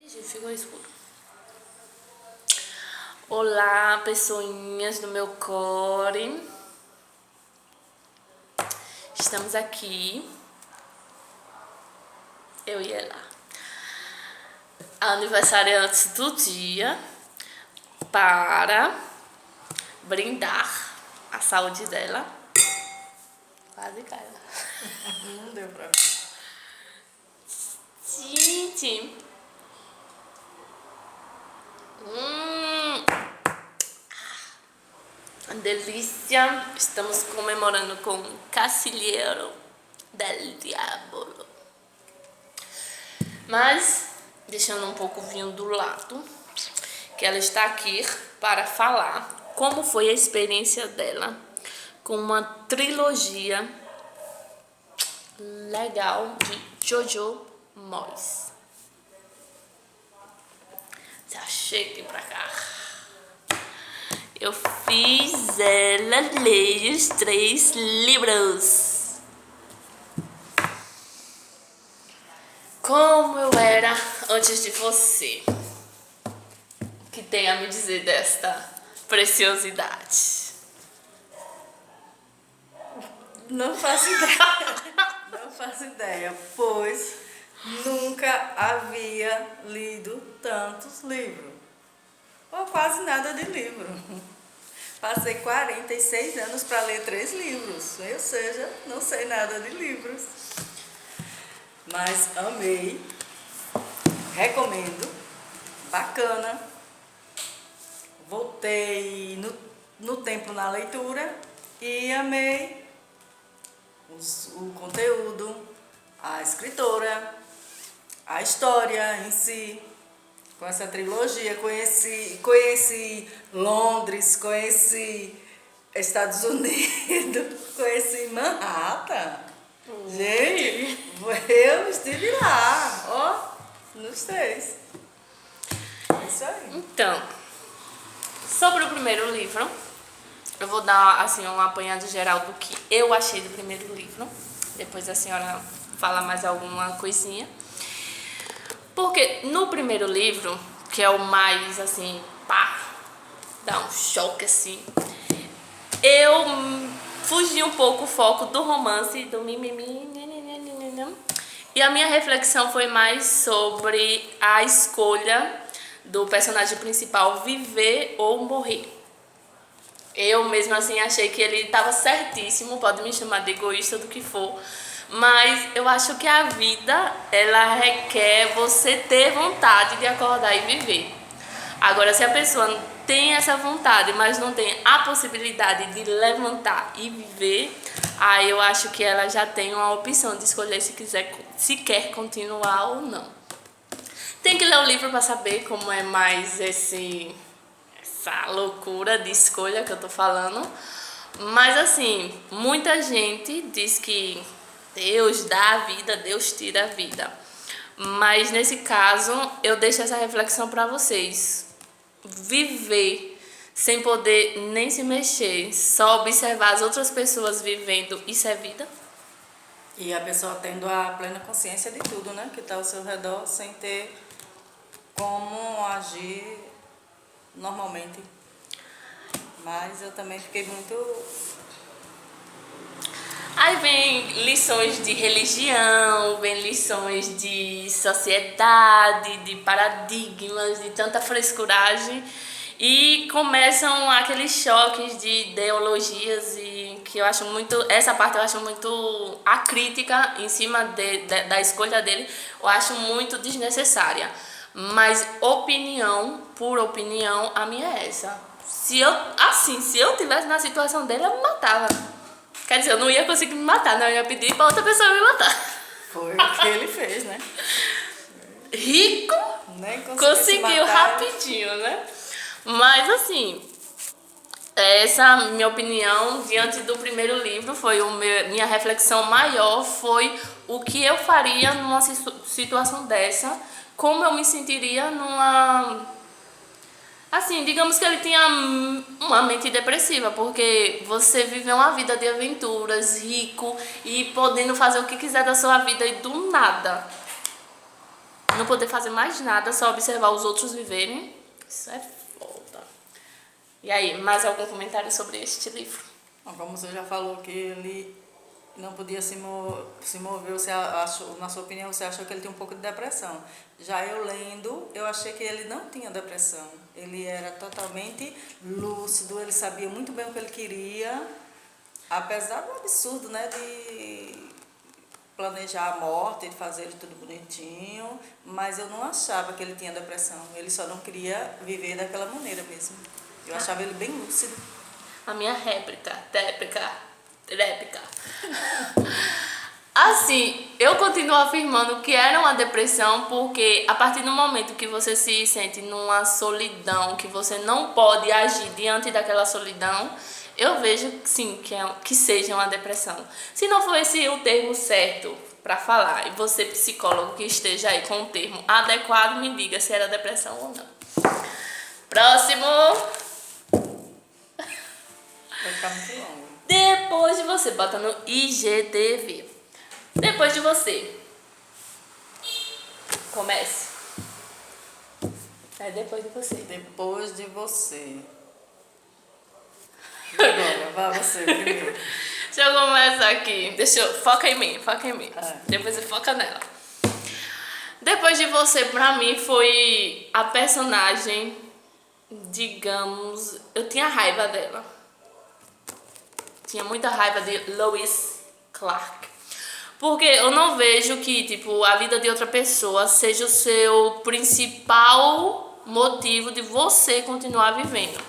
Ficou escuro. Olá, pessoinhas do meu core. Estamos aqui, eu e ela, aniversariantes do dia, para brindar a saúde dela. Quase cai. Não deu pra mim. Gente! Delícia! Estamos comemorando com Cacilheiro del Diablo. Mas, deixando um pouco o vinho do lado, que ela está aqui para falar como foi a experiência dela com uma trilogia legal de Jojo Moyes. Já chegue pra cá. Eu fiz ela ler os 3 livros. Como eu era antes de você? O que tem a me dizer desta preciosidade? Não faço ideia. Não faço ideia, pois nunca havia lido tantos livros. Ou quase nada de livro. Passei 46 anos para ler 3 livros. Ou seja, não sei nada de livros. Mas amei. Recomendo. Bacana. Voltei no tempo na leitura e amei o conteúdo, a escritora, a história em si. Com essa trilogia, conheci Londres, conheci Estados Unidos, conheci Manhattan. Gente, eu estive lá, ó, nos 3. Isso aí. Então, sobre o primeiro livro, eu vou dar assim um apanhado geral do que eu achei do primeiro livro. Depois a senhora fala mais alguma coisinha. Porque no primeiro livro, que é o mais assim, pá, dá um choque assim, eu fugi um pouco o foco do romance, do mimimi, e a minha reflexão foi mais sobre a escolha do personagem principal viver ou morrer. Eu mesmo assim achei que ele estava certíssimo, pode me chamar de egoísta do que for, mas eu acho que a vida, ela requer você ter vontade de acordar e viver. Agora, se a pessoa tem essa vontade, mas não tem a possibilidade de levantar e viver, aí eu acho que ela já tem uma opção de escolher se quer continuar ou não. Tem que ler o livro para saber como é mais essa loucura de escolha que eu tô falando. Mas assim, muita gente diz que Deus dá a vida, Deus tira a vida. Mas nesse caso, eu deixo essa reflexão para vocês. Viver sem poder nem se mexer, só observar as outras pessoas vivendo, isso é vida? E a pessoa tendo a plena consciência de tudo, né? Que está ao seu redor, sem ter como agir normalmente. Mas eu também fiquei muito... Aí vem lições de religião, vem lições de sociedade, de paradigmas, de tanta frescuragem, e começam aqueles choques de ideologias, e que eu acho muito, essa parte eu acho muito, a crítica em cima da escolha dele, eu acho muito desnecessária. Mas opinião, por opinião, a minha é essa. Se eu tivesse na situação dele, eu me matava. Quer dizer, eu não ia conseguir me matar, não. Eu ia pedir pra outra pessoa me matar. Foi o que ele fez, né? Rico, Nem conseguiu rapidinho, né? Mas assim, essa minha opinião diante do primeiro livro foi minha reflexão maior foi o que eu faria numa situação dessa, como eu me sentiria numa... Assim, digamos que ele tinha uma mente depressiva, porque você viveu uma vida de aventuras, rico e podendo fazer o que quiser da sua vida e do nada não poder fazer mais nada, só observar os outros viverem. Isso é foda. E aí, mais algum comentário sobre este livro? Como você já falou que ele não podia se mover, você achou, na sua opinião, você achou que ele tinha um pouco de depressão. Já eu lendo, eu achei que ele não tinha depressão. Ele era totalmente lúcido, ele sabia muito bem o que ele queria, apesar do absurdo, né, de planejar a morte, de fazer ele tudo bonitinho, mas eu não achava que ele tinha depressão. Ele só não queria viver daquela maneira mesmo. Eu achava ele bem lúcido. A minha réplica. Assim, eu continuo afirmando que era uma depressão porque a partir do momento que você se sente numa solidão, que você não pode agir diante daquela solidão, eu vejo sim que seja uma depressão. Se não for esse o termo certo para falar, e você psicólogo que esteja aí com o termo adequado, me diga se era depressão ou não. Próximo. Vai ficar muito longo. Depois de você, bota no IGTV. Depois de você. Comece. É depois de você. Depois de você. Agora, vá você primeiro. Deixa eu começar aqui. Foca em mim. Depois você foca nela. Depois de você, pra mim, foi a personagem, digamos, eu tinha raiva dela. Tinha muita raiva de Lois Clark. Porque eu não vejo que, tipo, a vida de outra pessoa seja o seu principal motivo de você continuar vivendo.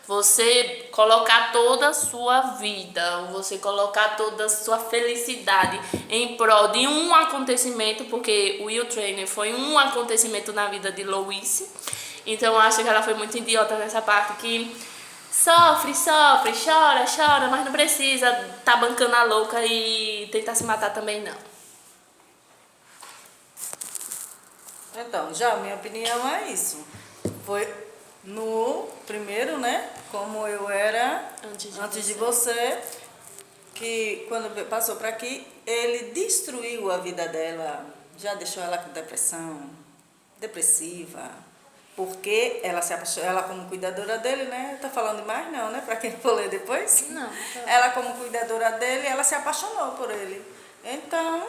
Você colocar toda a sua vida, você colocar toda a sua felicidade em prol de um acontecimento, porque o Will Trainer foi um acontecimento na vida de Lois. Então eu acho que ela foi muito idiota nessa parte que sofre, chora, mas não precisa tá bancando a louca e tentar se matar também não. Então, já a minha opinião é isso. Foi no primeiro, né? Como eu era antes de você, que quando passou para aqui, ele destruiu a vida dela, já deixou ela com depressão, depressiva. Porque ela se apaixonou, ela como cuidadora dele, né? Tá falando demais não, né? Pra quem for ler depois. Não. Ela como cuidadora dele, ela se apaixonou por ele. Então,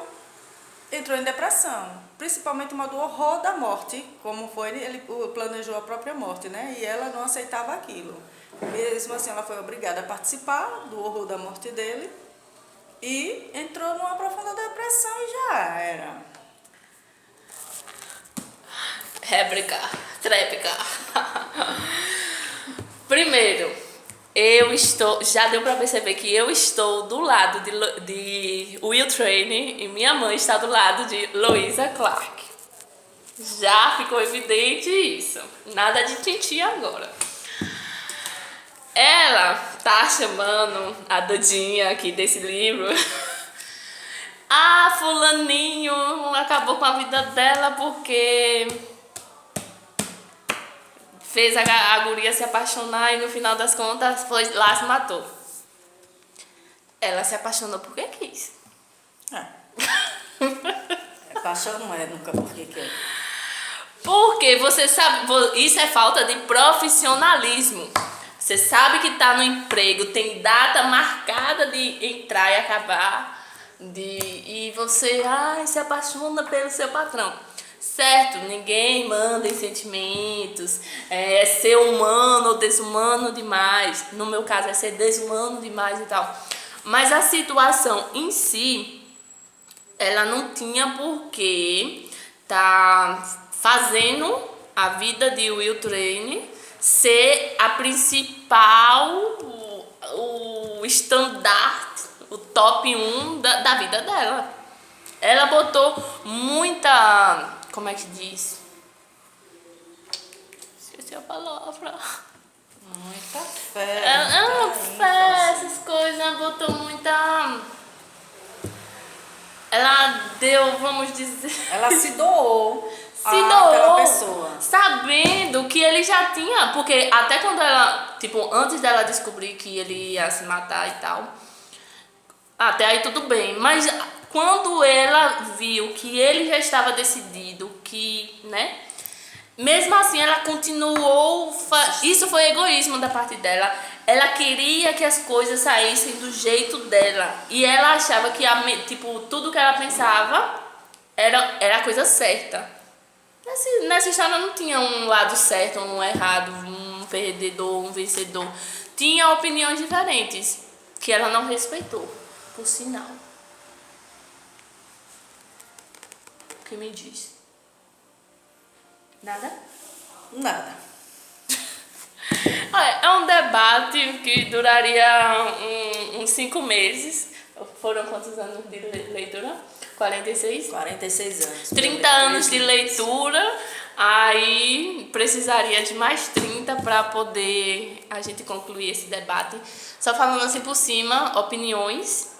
entrou em depressão. Principalmente uma do horror da morte, como foi, ele planejou a própria morte, né? E ela não aceitava aquilo. Mesmo assim, ela foi obrigada a participar do horror da morte dele. E entrou numa profunda depressão e já era. Réplica. Primeiro, já deu pra perceber que eu estou do lado de Will Trainer e minha mãe está do lado de Louisa Clark. Já ficou evidente isso. Nada de titia agora. Ela tá chamando a Dudinha aqui desse livro. Ah, fulaninho acabou com a vida dela porque fez a guria se apaixonar e no final das contas foi lá se matou. Ela se apaixonou porque quis. Paixão não é nunca porque quer. Porque você sabe, isso é falta de profissionalismo. Você sabe que tá no emprego, tem data marcada de entrar e acabar, e você se apaixona pelo seu patrão. Certo, ninguém manda em sentimentos, é ser humano ou desumano demais. No meu caso é ser desumano demais e tal. Mas a situação em si, ela não tinha por que tá fazendo a vida de Will Trainer ser a principal, o estandarte, o top 1 da vida dela. Ela botou muita... Como é que diz? Esqueci a palavra. Muita fé. Fé, essas coisas. Ela botou muita... Ela deu, vamos dizer... Ela se doou. Aquela pessoa. Sabendo que ele já tinha... Porque até quando ela... Tipo, antes dela descobrir que ele ia se matar e tal... Até aí tudo bem. Mas quando ela viu que ele já estava decidido, que, né? Mesmo assim, ela continuou. Isso foi egoísmo da parte dela. Ela queria que as coisas saíssem do jeito dela. E ela achava que tipo, tudo que ela pensava era a coisa certa. Nessa história não tinha um lado certo, um errado, um perdedor, um vencedor. Tinha opiniões diferentes que ela não respeitou, por sinal. O que me diz? Nada? Nada. Olha, é um debate que duraria uns 5 meses. Foram quantos anos de leitura? 46? 46 anos. 30 anos de leitura. Aí precisaria de mais 30 para poder a gente concluir esse debate. Só falando assim por cima, opiniões.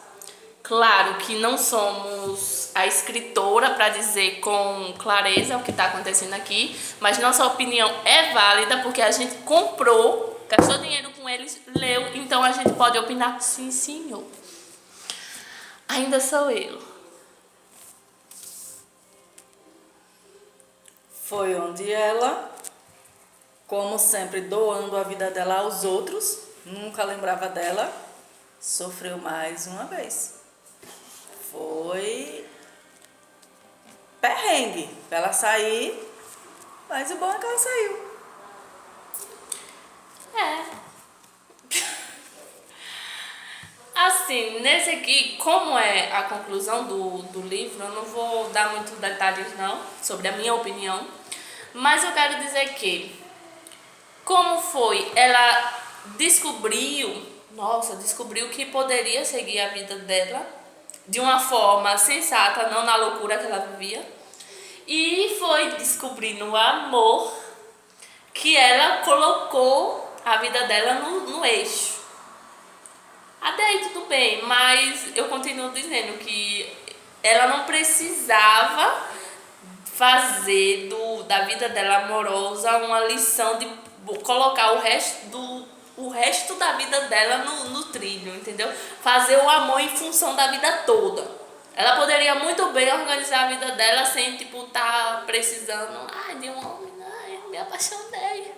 Claro que não somos a escritora para dizer com clareza o que está acontecendo aqui, mas nossa opinião é válida porque a gente comprou, gastou dinheiro com eles, leu, então a gente pode opinar sim, senhor. Ainda sou eu. Foi onde ela, como sempre, doando a vida dela aos outros, nunca lembrava dela, sofreu mais uma vez. Foi perrengue pra ela sair, mas o bom é que ela saiu. É. Assim, nesse aqui, como é a conclusão do livro, eu não vou dar muitos detalhes não, sobre a minha opinião, mas eu quero dizer que, como foi, ela descobriu que poderia seguir a vida dela de uma forma sensata, não na loucura que ela vivia, e foi descobrindo o amor que ela colocou a vida dela no eixo. Até aí tudo bem, mas eu continuo dizendo que ela não precisava fazer da vida dela amorosa uma lição de colocar o resto da vida dela no trilho, entendeu? Fazer o amor em função da vida toda. Ela poderia muito bem organizar a vida dela sem, tipo, tá precisando, de um homem, me apaixonei.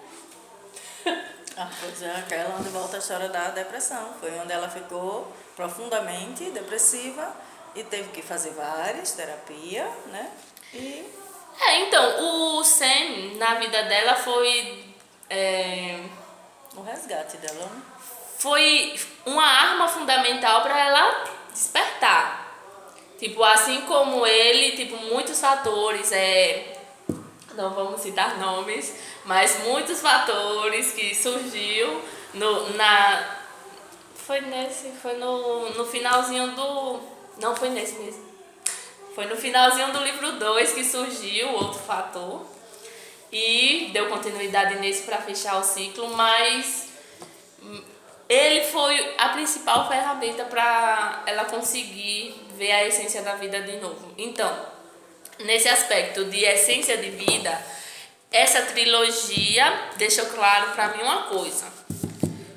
Pois é, aquela onde volta a história da depressão. Foi onde ela ficou profundamente depressiva e teve que fazer várias terapias, né? Então, o Sam, na vida dela, foi O resgate dela, né? foi uma arma fundamental para ela despertar. Tipo, assim como ele, tipo, muitos fatores, não vamos citar nomes, mas muitos fatores que surgiu foi no finalzinho do, não foi nesse mesmo. Foi no finalzinho do livro 2 que surgiu outro fator e deu continuidade nesse para fechar o ciclo, mas ele foi a principal ferramenta para ela conseguir ver a essência da vida de novo. Então, nesse aspecto de essência de vida, essa trilogia deixou claro para mim uma coisa,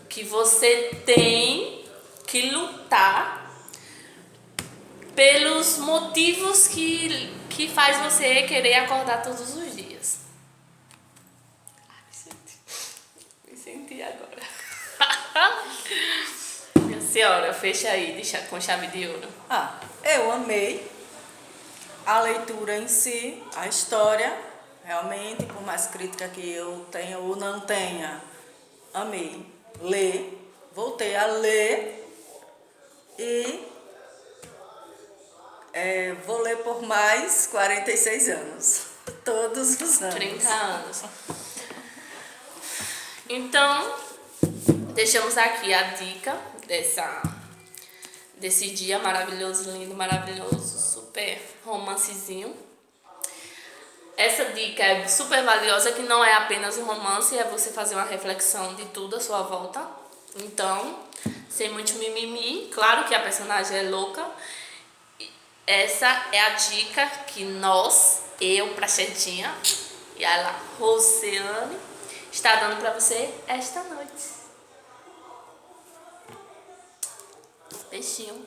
que você tem que lutar pelos motivos que faz você querer acordar todos os dias. Me senti agora. Minha senhora, fecha aí, deixa com chave de ouro. Eu amei a leitura em si, a história, realmente, por mais crítica que eu tenha ou não tenha, amei ler, voltei a ler e vou ler por mais 46 anos, todos os anos. 30 anos. Então, deixamos aqui a dica desse dia maravilhoso, lindo, maravilhoso, super romancezinho. Essa dica é super valiosa, que não é apenas um romance, é você fazer uma reflexão de tudo à sua volta. Então, sem muito mimimi, claro que a personagem é louca. Essa é a dica que eu, Prachetinha, e ela, Rosiane, está dando para você esta noite. Beijinho.